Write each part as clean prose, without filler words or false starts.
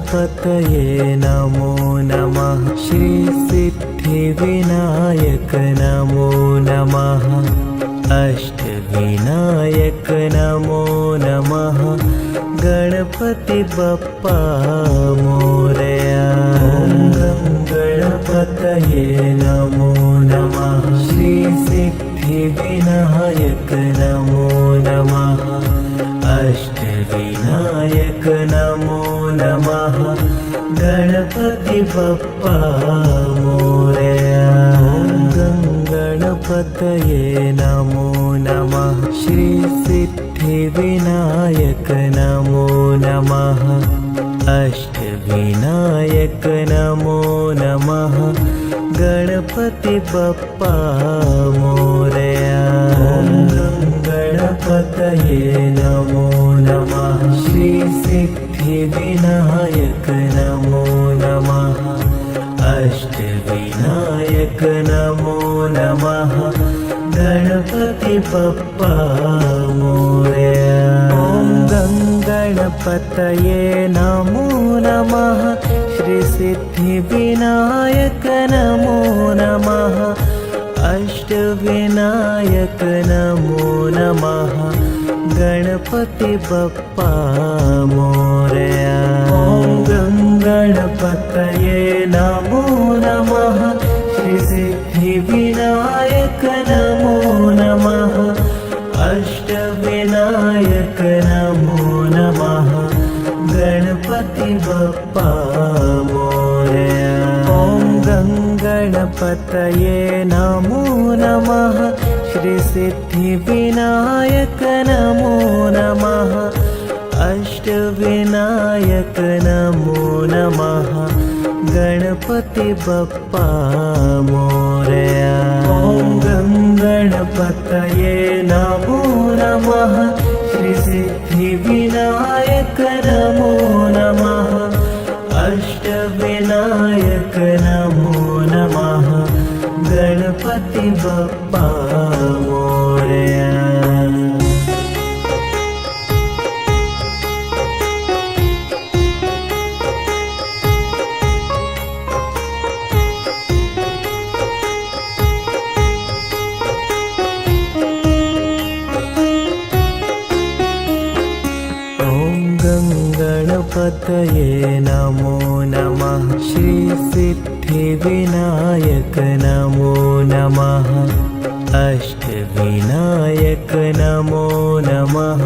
गणपतये नमो नमः। श्री सिद्धिविनायक नमो नमः। अष्टविनायक नमो नमः। गणपति बप्पा मोरया। ॐ गणपतये नमो नमः। श्री सिद्धिविनायक नमो नमः। अष्टविनायक नमो नमः। गणपति बप्पा मोरया। ॐ गणपतये नमो नमः। श्री सिद्धिविनायक नमो नमः। अष्टविनायक नमो नमः। गणपति बप्पा मोरया। ॐ गणपतये नमो नमः। श्री सिद्धिविनायक नमो नमः। अष्टविनायक नमो नमः। गणपति बप्पा मोरया। ॐ गणपतये नमो नमः। श्री सिद्धिविनायक नमो नमः। अष्टविनायक नमो नमः। गणपति बप्पा मोरया। ॐ गणपतये नमो नमः। श्री सिद्धिविनायक नमो नमः। अष्टविनायक नमो नमः। गणपति बप्पा मोरया। ॐ गणपतये नमो नमः। श्री सिद्धिविनायक नमो नमः। अष्टविनायक नमो नमः। गणपति बप्पा मोरया। ॐ गणपतये नमो नमः। श्री सिद्धिविनायक नमो नमः। अष्टविनायक नमो नमः। गणपति बप्पा मोरया। गणपतये नमो नमः। श्री सिद्धिविनायक नमो नमः। अष्टविनायक नमो नमः।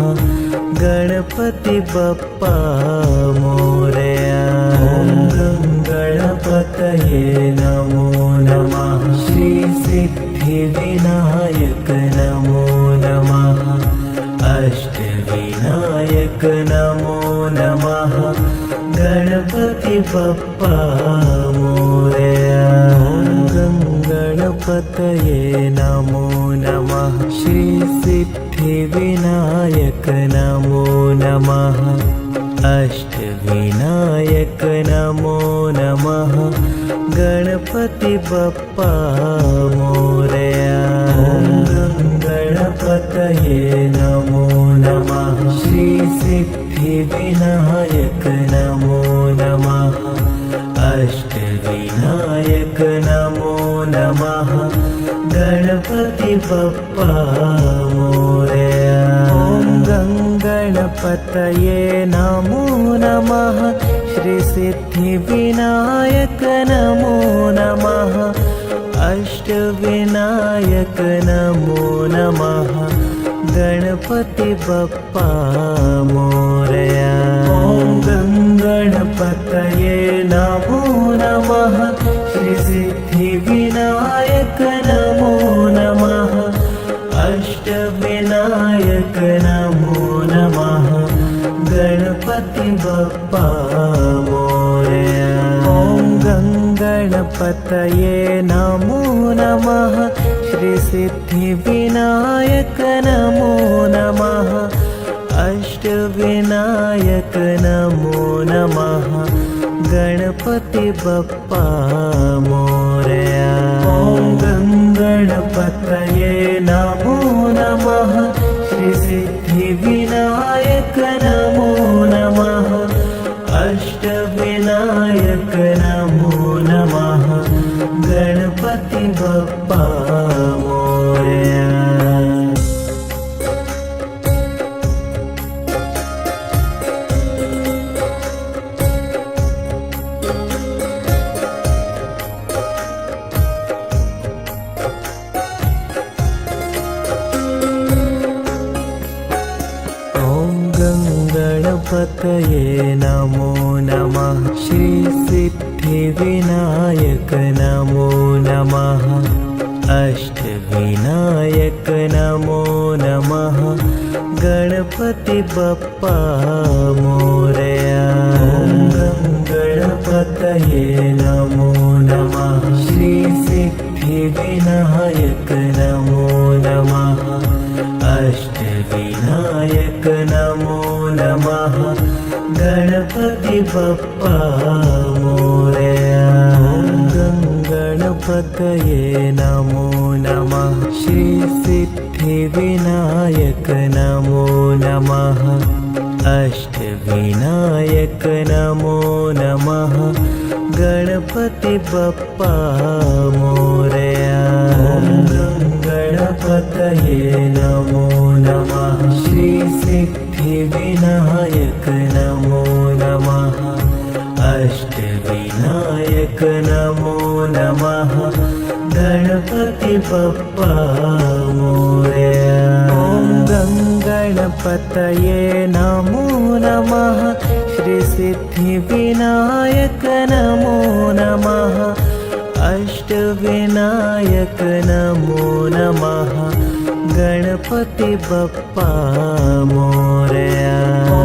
गणपति बप्पा मोरया। ॐ गणपतये नमो नमः। श्री सिद्धिविनायक नमो नमः। अष्टविनायक नमो नमः। गणपति बप्पा मोरया। ॐ गणपतये नमो नमः। श्री सिद्धिविनायक नमो नमः। अष्टविनायक नमो नमः। गणपति बप्पा मोरया। ॐ गणपतये नमो नमः। श्री सिद्धिविनायक नमो नमः। अष्टविनायक नमो नमः। गणपति बप्पा मोरया। ॐ गणपतये नमो नमः। श्री सिद्धिविनायक नमो नमः। अष्टविनायक नमो नमः। गणपति बप्पा मोरया। ॐ गणपतये नमो नमः। श्री सिद्धिविनायक नमो नमः। अष्टविनायक नमो नमः। गणपति बप्पा मोरया। ॐ गणपतये नमो नमः। श्री सिद्धिविनायक नमो नमः। अष्टविनायक नमो नमः। गणपति बप्पा मोरया। ॐ गणपतये नमो नमः। श्री सिद्धिविनायक नमो नमः। अष्टविनायक गणपतये नमो नमः। श्री सिद्धिविनायक नमो नमः। अष्टविनायक नमो नमः। गणपति बप्पा मोरया। ॐ गणपतये नमो नमः। श्री सिद्धिविनायक नमो नमः। अष्टविनायक नमो नमः। गणपति बप्पा मोरया। ॐ गणपतये नमो नमः। श्री सिद्धिविनायक नमो नमः। अष्टविनायक नमो नमः। गणपति बप्पा मोरया। ॐ गणपतये नमो नमः। श्री सिद्धिविनायक नमो नमः। अष्टविनायक नमो नमः। गणपति बप्पा मोरया। ॐ गणपतये नमो नमः। श्री सिद्धिविनायक नमो नमः। अष्टविनायक नमो नमः। गणपति बप्पा मोरया। ॐ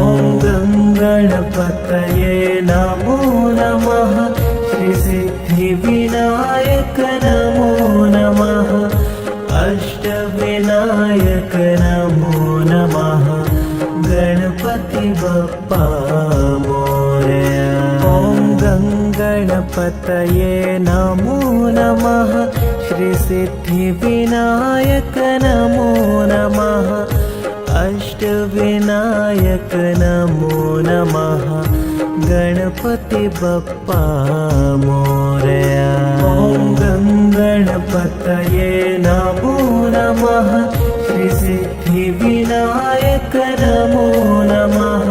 गणपतये नमो नमः। श्री सिद्धिविनायक नमो नमः। अष्टविनायक नमो नमः। गणपति बप्पा मोरया। ॐ गणपतये नमो नमः। श्री सिद्धिविनायक नमो नमः। अष्टविनायक नमो नमः। गणपति बप्पा मोरया। ॐ गणपतये नमो नमः। श्री सिद्धिविनायक नमो नमः।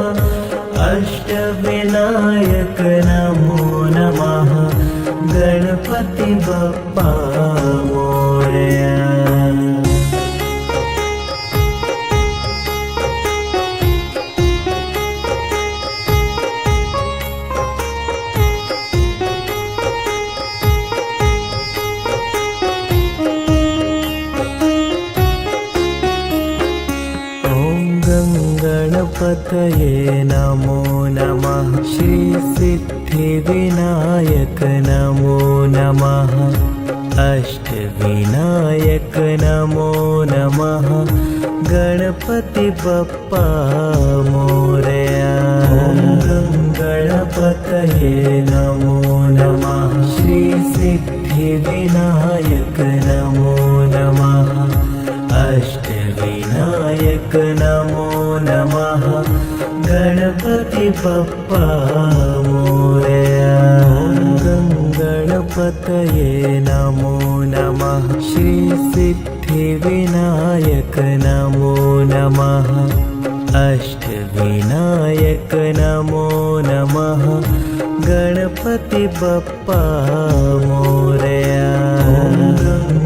अष्टविनायक नमो नमः। गणपति बप्पा मोरया। गणपतये नमो नमः। श्री सिद्धिविनायक नमो नमः। अष्टविनायक नमो नमः। गणपति बप्पा मोरया। ॐ गणपतये नमो नमः। श्री सिद्धिविनायक नमो नमः। अष्टविनायक नमो नमः। गणपति बप्पा मोरया। ॐ गणपतये नमो नमः। श्री सिद्धिविनायक नमो नमः। अष्टविनायक नमो नमः। गणपति बप्पा मोरया। ॐ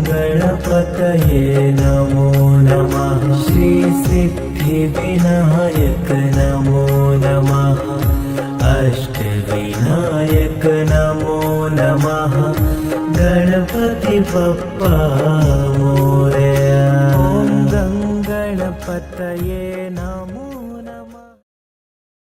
गणपतये नमो नमः। श्री सिद्धिविनायक नमो नमः। अष्टविनायक नमो नमः। गणपति बप्पा मोरया। ॐ गणपतये